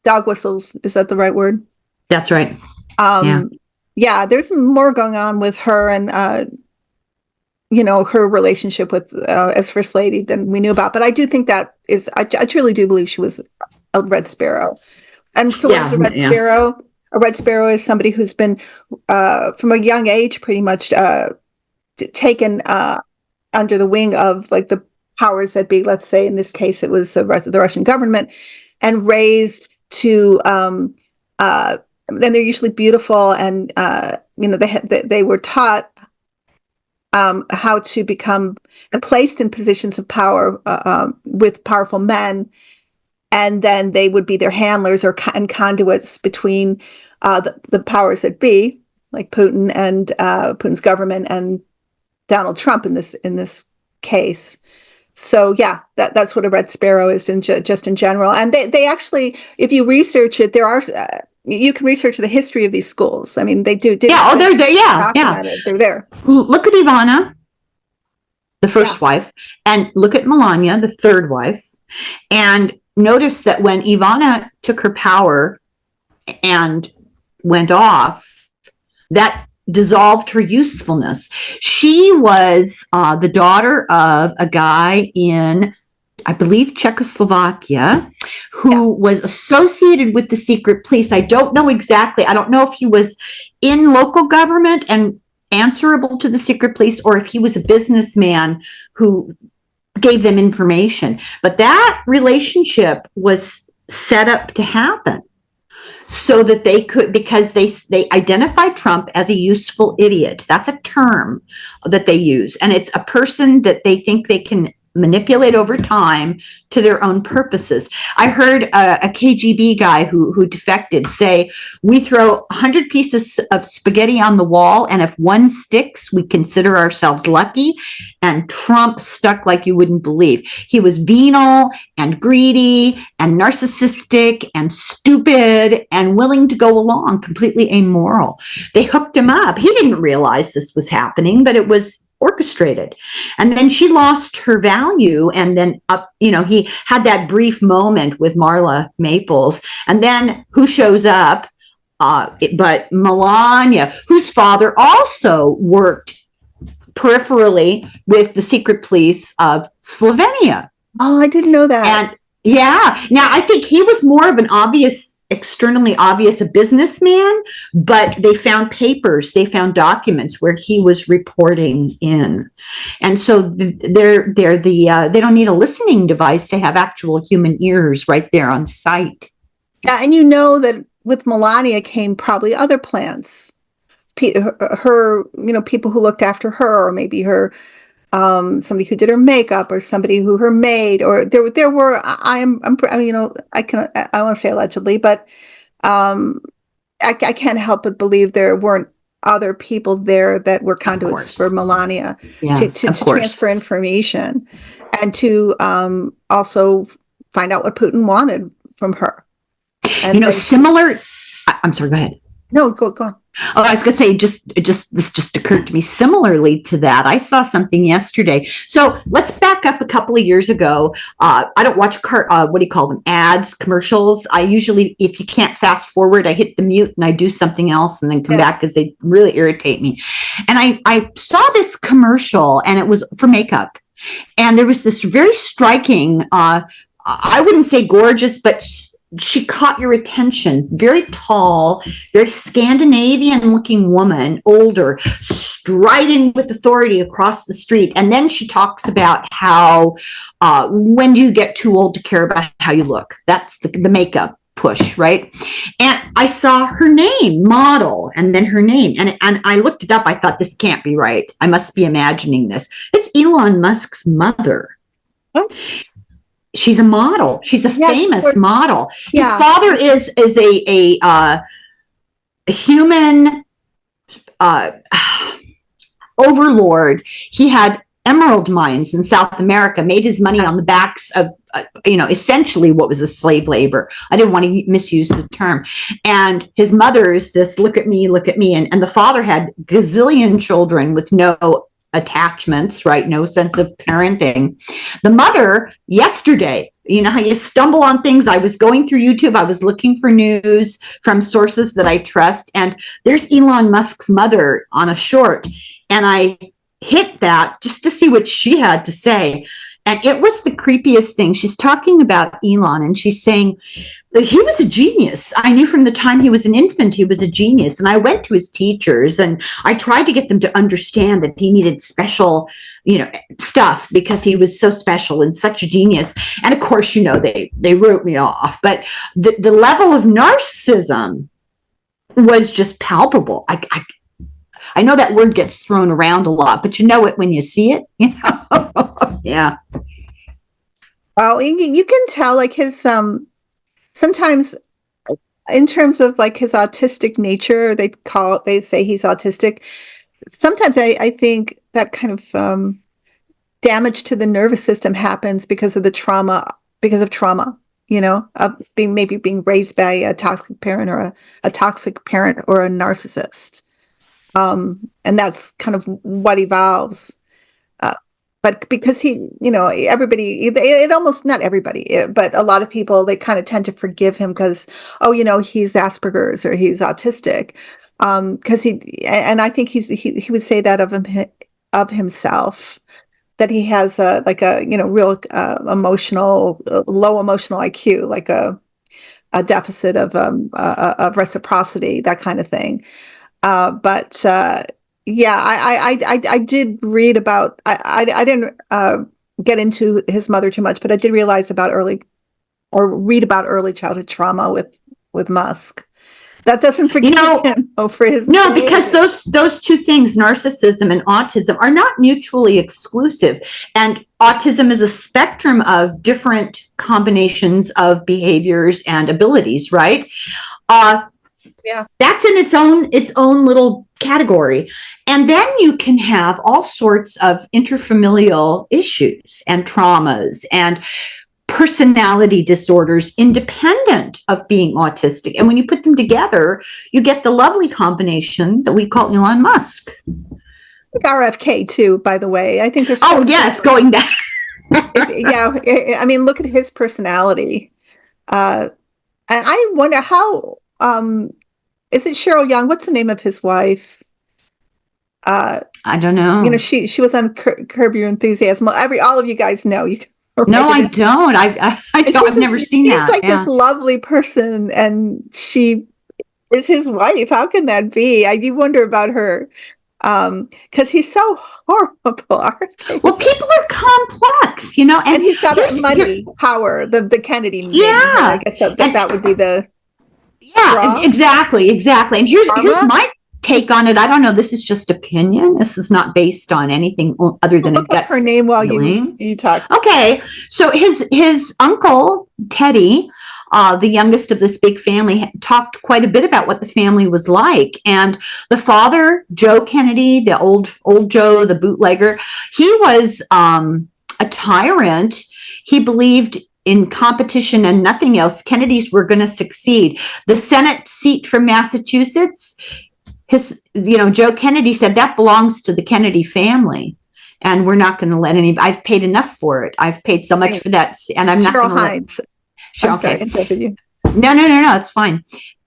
dog whistles. Is that the right word? That's right. There's more going on with her and her relationship with as First Lady than we knew about. But I do think that is. I truly do believe she was a Red Sparrow. And so what's a Red Sparrow? A Red Sparrow is somebody who's been, from a young age, pretty much taken under the wing of like the powers that be. Let's say in this case, it was the Russian government, and raised to. Then they're usually beautiful, and they were taught how to become placed in positions of power with powerful men. And then they would be their handlers and conduits between the powers that be, like Putin and Putin's government and Donald Trump in this case. So that's what a Red Sparrow is just in general. And they actually, if you research it, there are you can research the history of these schools. I mean, they do. They're there. Yeah. They're there. Look at Ivana, the first wife, and look at Melania, the third wife, and notice that when Ivana took her power and went off, that dissolved her usefulness. She was the daughter of a guy in, I believe, Czechoslovakia, who was associated with the secret police. I don't know exactly. I don't know if he was in local government and answerable to the secret police, or if he was a businessman who gave them information. But that relationship was set up to happen so that they could, because they identify Trump as a useful idiot. That's a term that they use. And it's a person that they think they can manipulate over time to their own purposes. I heard a KGB guy who defected say, we throw 100 pieces of spaghetti on the wall, and if one sticks, we consider ourselves lucky. And Trump stuck like you wouldn't believe. He was venal and greedy and narcissistic and stupid and willing to go along, completely amoral. They hooked him up. He didn't realize this was happening, but it was orchestrated. And then she lost her value. And then, he had that brief moment with Marla Maples. And then who shows up? But Melania, whose father also worked peripherally with the secret police of Slovenia. Oh, I didn't know that. And now I think he was more of an externally obvious a businessman, but they found papers, they found documents where he was reporting in. And so they don't need a listening device. They have actual human ears right there on site. Yeah, and that with Melania came probably other plans. Her, people who looked after her, or maybe her, somebody who did her makeup, or somebody who her maid, or there were. I want to say allegedly, but I can't help but believe there weren't other people there that were conduits for Melania to transfer information and to also find out what Putin wanted from her. And similar. I'm sorry. Go ahead. No, go on. Oh, I was going to say, this just occurred to me similarly to that. I saw something yesterday. So let's back up a couple of years ago. I don't watch what do you call them? Ads, commercials. I usually, if you can't fast forward, I hit the mute and I do something else and then come back because they really irritate me. And I saw this commercial and it was for makeup. And there was this very striking, I wouldn't say gorgeous, but she caught your attention. Very tall, very Scandinavian looking woman, older, striding with authority across the street. And then she talks about how when do you get too old to care about how you look? That's the makeup push, right? And I saw her name, model, and then her name. And I looked it up. I thought, this can't be right. I must be imagining this. It's Elon Musk's mother. What? She's a model. She's a famous model. His father is a human overlord. He had emerald mines in South America, made his money on the backs of, essentially what was a slave labor. I didn't want to misuse the term. And his mother is this, look at me. And the father had gazillion children with no attachments, right? No sense of parenting. The mother, yesterday, you know how you stumble on things. I was going through YouTube. I was looking for news from sources that I trust. And there's Elon Musk's mother on a short. And I hit that just to see what she had to say. And it was the creepiest thing. She's talking about Elon and she's saying that he was a genius. I knew from the time he was an infant, he was a genius. And I went to his teachers and I tried to get them to understand that he needed special, stuff because he was so special and such a genius. And of course, they wrote me off. But the level of narcissism was just palpable. I know that word gets thrown around a lot, but you know it when you see it. Yeah. Well, you can tell like his sometimes in terms of like his autistic nature, they say he's autistic. Sometimes I think that kind of damage to the nervous system happens because of trauma, of being raised by a toxic parent or a toxic parent or a narcissist. And that's kind of what evolves. But because everybody, almost not everybody, but a lot of people, they kind of tend to forgive him because, he's Asperger's or he's autistic. Because and I think he would say that of himself, that he has real emotional, low emotional IQ, like a deficit of reciprocity, that kind of thing. I did read about. I didn't get into his mother too much, but I did realize read about early childhood trauma with Musk. That doesn't forgive him for his behavior. Because those two things, narcissism and autism, are not mutually exclusive. And autism is a spectrum of different combinations of behaviors and abilities, right? Yeah, that's in its own little category. And then you can have all sorts of interfamilial issues and traumas and personality disorders independent of being autistic. And when you put them together, you get the lovely combination that we call Elon Musk. RFK too, by the way. I think there's going back. Yeah, I mean, look at his personality. And I wonder how is it Cheryl Young? What's the name of his wife? I don't know. She was on Curb Your Enthusiasm. All of you guys know. No, I don't. I've never seen that. She's like this lovely person, and she is his wife. How can that be? I do wonder about her, because he's so horrible. Well, people are complex, and he's got money, power, the Kennedy. Yeah, I guess that would be the. Yeah, draw. Exactly. And here's my take on it. I don't know. This is just opinion. This is not based on anything other than a gut. Her name while you talk. Okay, so his uncle Teddy, the youngest of this big family, talked quite a bit about what the family was like. And the father, Joe Kennedy, the old Joe, the bootlegger, he was a tyrant. He believed in competition and nothing else. Kennedys were going to succeed. The Senate seat from Massachusetts, Joe Kennedy said that belongs to the Kennedy family. And we're not going to let I've paid enough for it. I've paid so much for that. And I'm not going to let. I'm sorry, interrupted you. No, it's fine.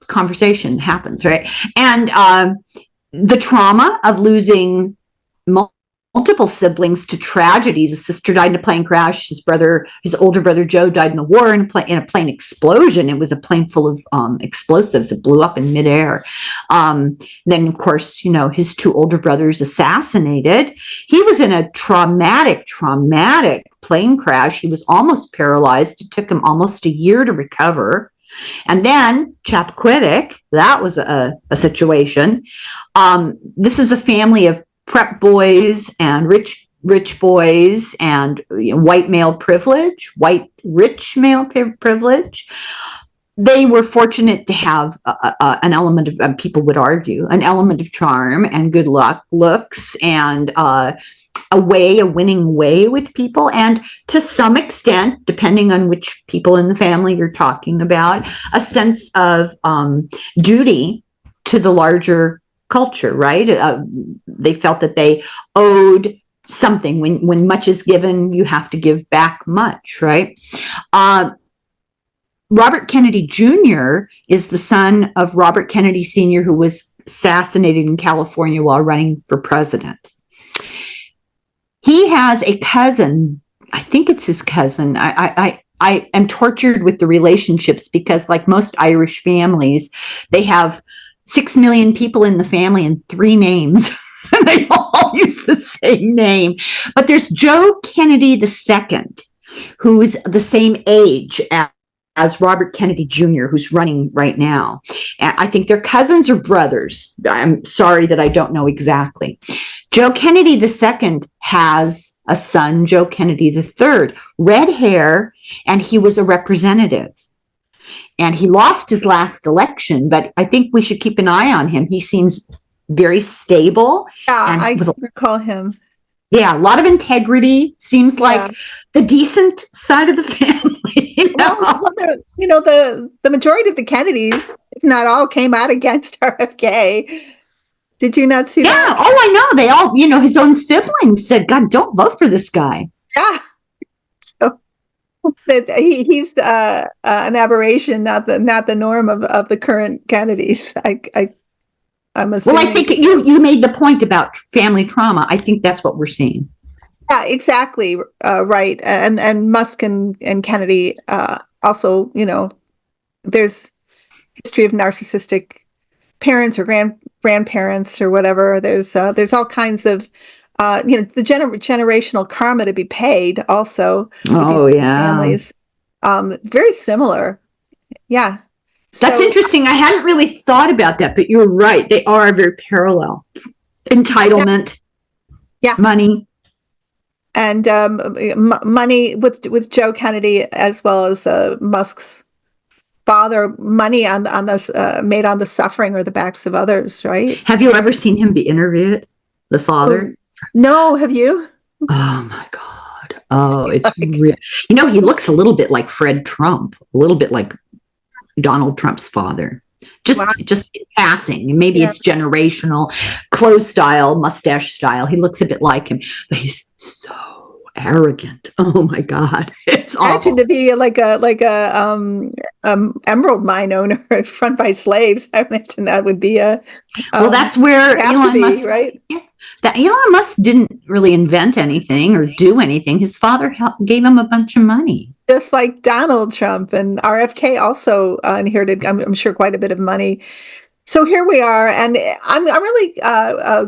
Conversation happens, right? And the trauma of losing multiple siblings to tragedies. His sister died in a plane crash. His older brother Joe, died in the war in a plane explosion. It was a plane full of explosives. It blew up in midair. Then, of course, his two older brothers assassinated. He was in a traumatic plane crash. He was almost paralyzed. It took him almost a year to recover. And then Chappaquiddick, that was a situation. This is a family of prep boys and rich boys and white male privilege, rich male privilege. They were fortunate to have an element of, people would argue, an element of charm and good looks, and a winning way with people. And to some extent, depending on which people in the family you're talking about, a sense of duty to the larger culture, right? They felt that they owed something. When much is given, you have to give back much, right? Robert Kennedy Jr. is the son of Robert Kennedy Sr., who was assassinated in California while running for president. He has a cousin. I think it's his cousin. I am tortured with the relationships because, like most Irish families, they have 6 million people in the family and 3 names. And they all use the same name. But there's Joe Kennedy II, who's the same age as Robert Kennedy Jr., who's running right now. And I think they're cousins or brothers. I'm sorry that I don't know exactly. Joe Kennedy II has a son, Joe Kennedy III, red hair, and he was a representative. And he lost his last election, but I think we should keep an eye on him. He seems very stable. Yeah, I recall him. Yeah, a lot of integrity. Seems like the decent side of the family. The majority of the Kennedys, if not all, came out against RFK. Did you not see that? Yeah, I know. They all, his own siblings said, God, don't vote for this guy. Yeah. That he's an aberration, not the norm of the current Kennedys. I'm assuming. Well, I think you made the point about family trauma. I think that's what we're seeing. Yeah, exactly. Right. And Musk and Kennedy also, there's history of narcissistic parents or grandparents or whatever. There's all kinds of the generational karma to be paid also. Oh, yeah. Families. Very similar. Yeah. That's interesting. I hadn't really thought about that, but you're right. They are very parallel. Entitlement. Yeah. Money. And money with Joe Kennedy as well as Musk's father, money on the made on the suffering or the backs of others, right? Have you ever seen him be interviewed? The father? No, have you? Oh my God. Oh, it's real. He looks a little bit like Fred Trump, a little bit like Donald Trump's father. Just in passing. Maybe it's generational, clothes style, mustache style. He looks a bit like him, but he's so arrogant. Oh my God. It's awful. To be like a emerald mine owner run by slaves. I imagine that would be well, that's where Elon Musk, right? Yeah. That Elon Musk didn't really invent anything or do anything. His father gave him a bunch of money. Just like Donald Trump, and RFK also inherited, I'm sure, quite a bit of money. So here we are, and I'm really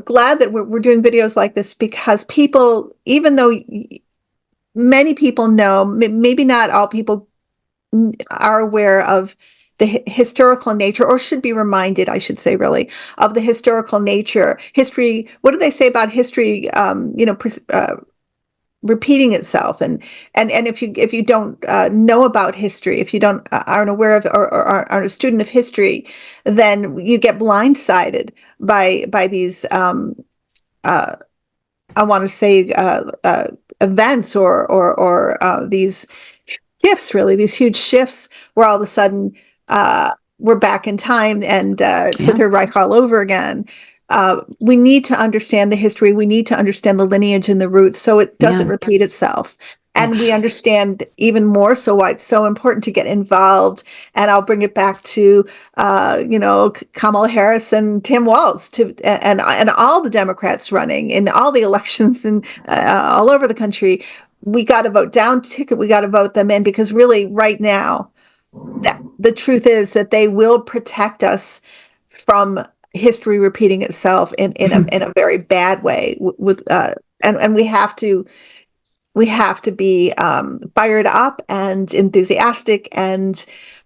glad that we're doing videos like this, because people, even though many people know, maybe not all people are aware of the historical nature, or should be reminded, I should say, really, of the historical nature. History, what do they say about history? Repeating itself, and if you don't know about history, if you aren't aware of or aren't a student of history, then you get blindsided by these I want to say events or these shifts, really, these huge shifts where all of a sudden we're back in time and it's the Yeah. Third Reich all over again. We need to understand the history. We need to understand the lineage and the roots so it doesn't Yeah. repeat itself. Yeah. And we understand even more so why it's so important to get involved. And I'll bring it back to, Kamala Harris and Tim Walz and all the Democrats running in all the elections and all over the country. We got to vote down ticket. We got to vote them in because really right now, the truth is that they will protect us from history repeating itself in a very bad way and we have to be fired up and enthusiastic and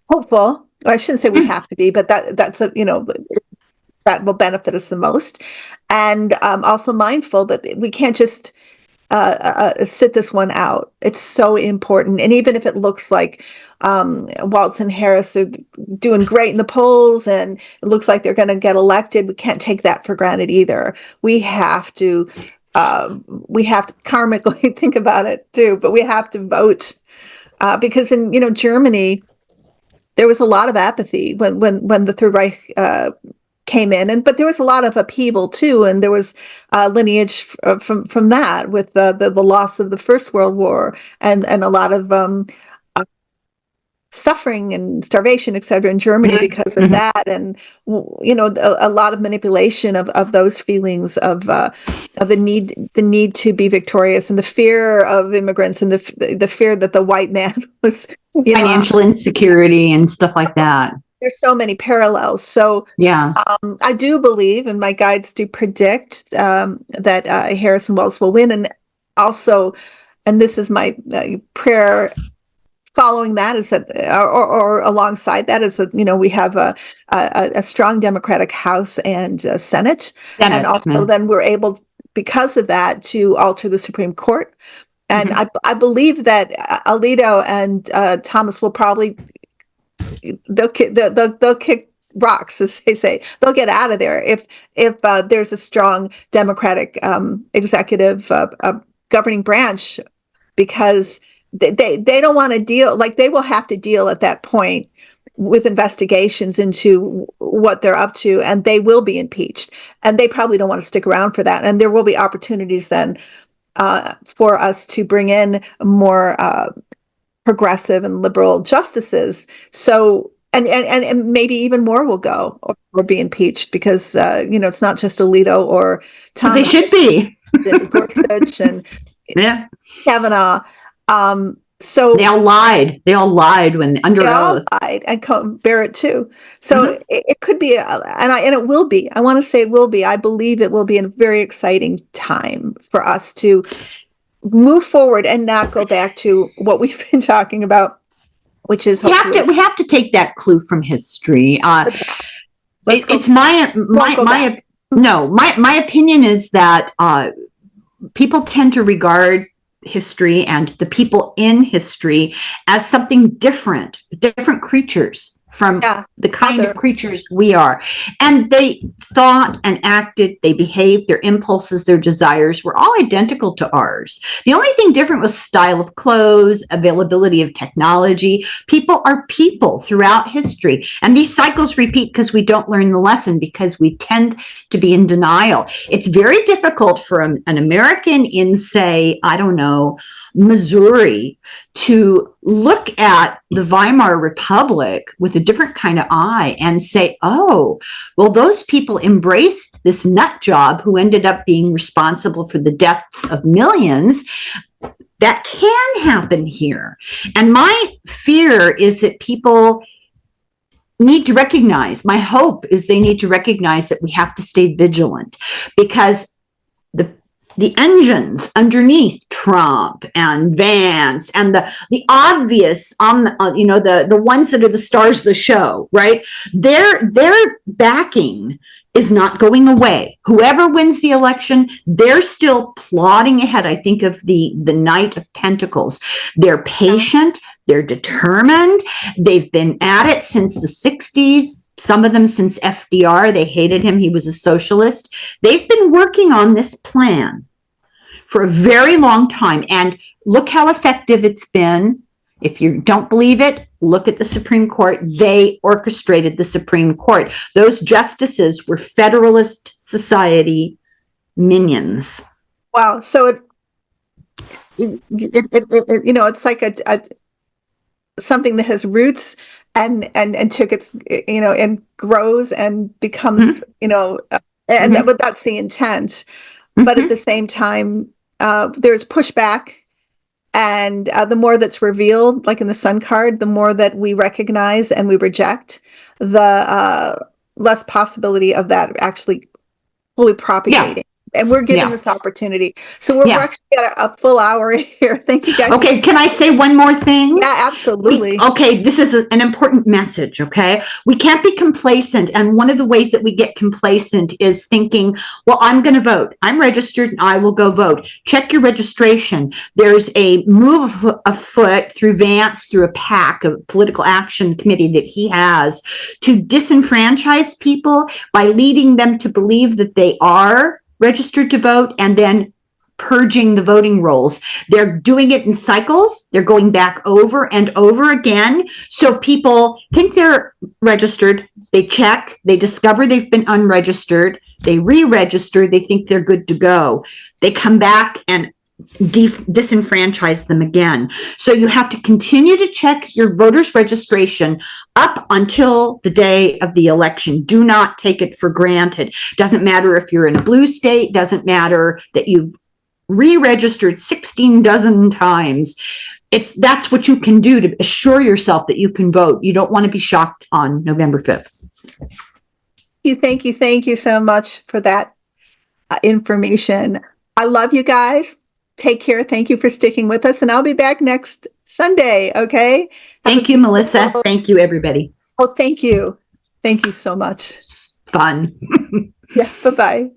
hopeful. Or I shouldn't say we have to be, but that will benefit us the most. And also mindful that we can't just sit this one out. It's so important. And even if it looks like Walz and Harris are doing great in the polls and it looks like they're going to get elected, we can't take that for granted either. We have to karmically think about it too, but we have to vote because in Germany there was a lot of apathy when the Third Reich came in, but there was a lot of upheaval too, and there was lineage from that with the loss of the First World War and a lot of suffering and starvation, etc., in Germany because of that, and a lot of manipulation of those feelings of the need to be victorious and the fear of immigrants and the fear that the white man was Financial insecurity and stuff like that. There's so many parallels. So yeah, I do believe, and my guides do predict that Harris and Walz will win, and also, and this is my prayer. Following that is that, or alongside that is that we have a strong Democratic House and Senate, and also then we're able, because of that, to alter the Supreme Court. And I believe that Alito and Thomas will probably they'll kick rocks, as they say. They'll get out of there if there's a strong Democratic executive governing branch, because they don't want to deal, like they will have to deal at that point with investigations into what they're up to, and they will be impeached, and they probably don't want to stick around for that. And there will be opportunities then for us to bring in more progressive and liberal justices. So and maybe even more will go or be impeached because it's not just Alito or Thomas. They should be Gorsuch and Kavanaugh. So they all lied. They all lied when under oath. Lied, and Barrett too. So it could be, and it will be. I want to say it will be. I believe it will be a very exciting time for us to move forward and not go back to what we've been talking about, which is we have to take that clue from history. It's my opinion is that people tend to regard history and the people in history as something different creatures from the kind of creatures we are. And they thought and acted, they behaved, their impulses, their desires were all identical to ours. The only thing different was style of clothes, availability of technology. People are people throughout history. And these cycles repeat because we don't learn the lesson, because we tend to be in denial. It's very difficult for an American in, say, I don't know, Missouri, to look at the Weimar Republic with a different kind of eye and say, oh, well, those people embraced this nut job who ended up being responsible for the deaths of millions. That can happen here. And my fear is that people need to recognize, my hope is they need to recognize that we have to stay vigilant, because the engines underneath Trump and Vance and the obvious the ones that are the stars of the show, right? Their backing is not going away. Whoever wins the election, they're still plodding ahead. I think of the Knight of Pentacles. They're patient, they're determined. They've been at it since the 60s. Some of them since FDR. They hated him. He was a socialist. They've been working on this plan for a very long time. And look how effective it's been. If you don't believe it, look at the Supreme Court. They orchestrated the Supreme Court. Those justices were Federalist Society minions. Wow. So it's like a something that has roots and took its, and grows and becomes, but that's the intent. But at the same time, there's pushback. And the more that's revealed, like in the Sun card, the more that we recognize and we reject, the less possibility of that actually fully propagating. And we're given this opportunity. So we're actually at a full hour here. Thank you guys. Okay, can I say one more thing? Yeah, absolutely. This is an important message, okay? We can't be complacent. And one of the ways that we get complacent is thinking, well, I'm going to vote. I'm registered and I will go vote. Check your registration. There's a move afoot through Vance, through a PAC, a political action committee that he has, to disenfranchise people by leading them to believe that they are registered to vote and then purging the voting rolls. They're doing it in cycles. They're going back over and over again. So people think they're registered. They check. They discover they've been unregistered. They re-register. They think they're good to go. They come back and disenfranchise them again. So you have to continue to check your voter's registration up until the day of the election. Do not take it for granted. Doesn't matter if you're in a blue state, doesn't matter that you've re-registered 16 dozen times. That's what you can do to assure yourself that you can vote. You don't want to be shocked on November 5th. Thank you so much for that information. I love you guys. Take care. Thank you for sticking with us. And I'll be back next Sunday. Okay. Thank you, Melissa. Thank you, everybody. Oh, thank you. Thank you so much. Fun. Yeah. Bye-bye.